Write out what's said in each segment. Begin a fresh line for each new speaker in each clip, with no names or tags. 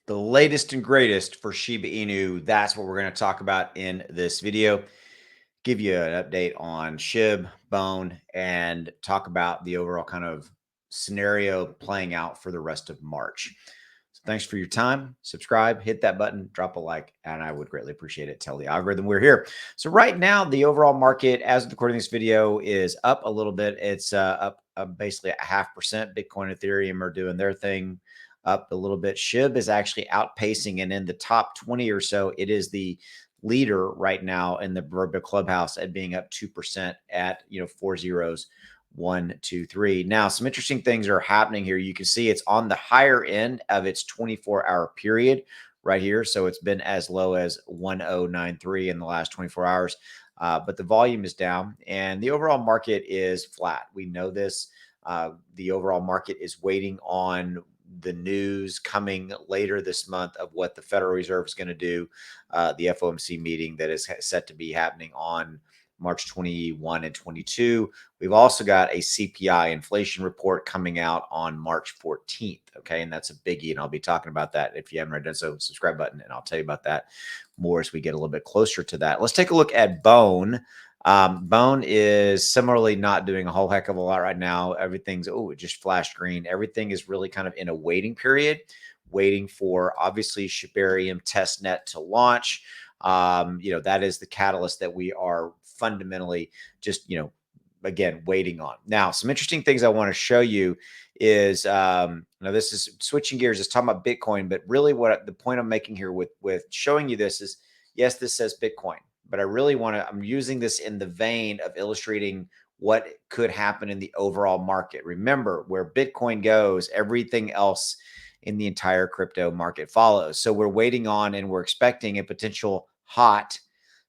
The latest and greatest for Shiba Inu. That's what we're going to talk about in this video. Give you an update on SHIB, Bone, and talk about the overall kind of scenario playing out for the rest of March. So thanks for your time. Subscribe, hit that button, drop a like, and I would greatly appreciate it. Tell the algorithm we're here. So right now, the overall market, as of recording this video, is up a little bit. It's up basically a 0.5%. Bitcoin, Ethereum are doing their thing up a little bit. SHIB is actually outpacing, and in the top 20 or so, it is the leader right now in the proverbial clubhouse at being up 2% at 4 zeros. 1, 2, 3. Now, some interesting things are happening here. You can see it's on the higher end of its 24-hour period right here. So it's been as low as 1093 in the last 24 hours. But the volume is down and the overall market is flat. We know this. The overall market is waiting on the news coming later this month of what the Federal Reserve is going to do, the FOMC meeting that is set to be happening on March 21 and 22. We've also got a CPI inflation report coming out on March 14th. Okay. And that's a biggie. And I'll be talking about that. If you haven't already done so, subscribe button, and I'll tell you about that more as we get a little bit closer to that. Let's take a look at Bone. Bone is similarly not doing a whole heck of a lot right now. Everything's, it just flashed green. Everything is really kind of in a waiting period, waiting for obviously Shibarium testnet to launch. That is the catalyst that we are fundamentally just, again, waiting on. Now, some interesting things I want to show you is, now this is switching gears, is talking about Bitcoin, but really what the point I'm making here with showing you this is, yes, this says Bitcoin, but I really I'm using this in the vein of illustrating what could happen in the overall market. Remember, where Bitcoin goes, everything else in the entire crypto market follows. So we're waiting on and we're expecting a potential hot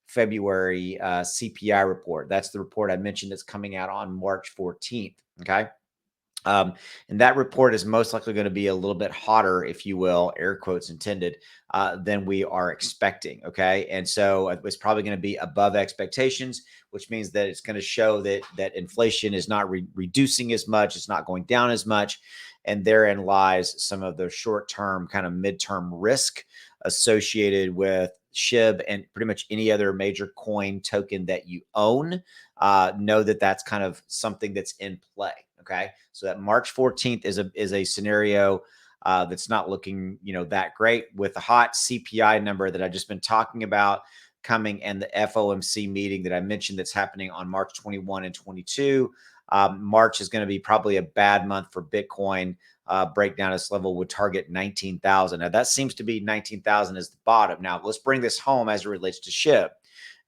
February CPI report. That's the report I mentioned that's coming out on March 14th. Okay. And that report is most likely going to be a little bit hotter, if you will, air quotes intended, than we are expecting. Okay. And so it's probably going to be above expectations, which means that it's going to show that inflation is not reducing as much. It's not going down as much. And therein lies some of the short-term kind of midterm risk associated with SHIB and pretty much any other major coin token that you own. Know that that's kind of something that's in play. Okay. So that March 14th is a scenario that's not looking, that great, with the hot CPI number that I've just been talking about coming, and the FOMC meeting that I mentioned that's happening on March 21 and 22. March is going to be probably a bad month for Bitcoin. Breakdown this level would target 19,000. Now that seems to be 19,000 as the bottom. Now let's bring this home as it relates to SHIB.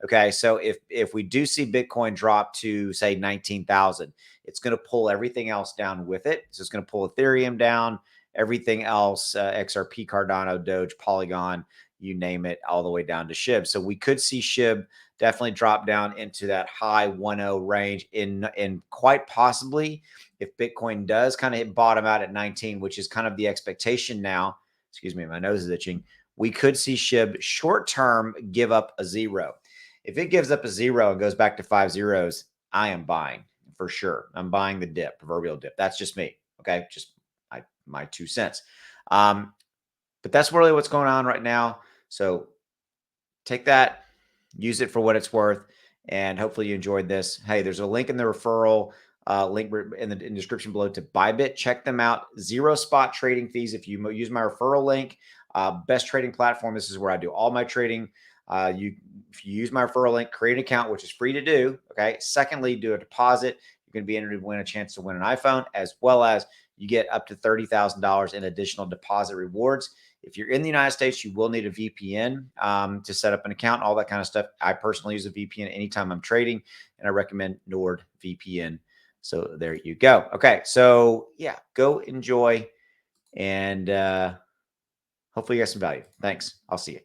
Okay, so if we do see Bitcoin drop to say 19,000, it's going to pull everything else down with it. So it's going to pull Ethereum down, everything else, XRP, Cardano, Doge, Polygon, you name it, all the way down to SHIB. So we could see SHIB definitely drop down into that high 1.0 range in quite possibly, if Bitcoin does kind of hit bottom out at 19, which is kind of the expectation now. Excuse me, my nose is itching. We could see SHIB short term give up a zero. If it gives up a zero and goes back to 5 zeros, I am buying for sure. I'm buying the dip, proverbial dip. That's just me. Okay. Just my 2 cents. But that's really what's going on right now. So take that, use it for what it's worth, and hopefully you enjoyed this. Hey, there's a link in the referral link in the description below to Bybit. Check them out. 0 spot trading fees if you use my referral link. Best trading platform. This is where I do all my trading. If you use my referral link, create an account, which is free to do. Okay. Secondly, do a deposit. You're going to be entered to win a chance to win an iPhone, as well as you get up to $30,000 in additional deposit rewards. If you're in the United States, you will need a VPN to set up an account, all that kind of stuff. I personally use a VPN anytime I'm trading, and I recommend NordVPN. So there you go. Okay. So yeah, go enjoy, and hopefully you get some value. Thanks. I'll see you.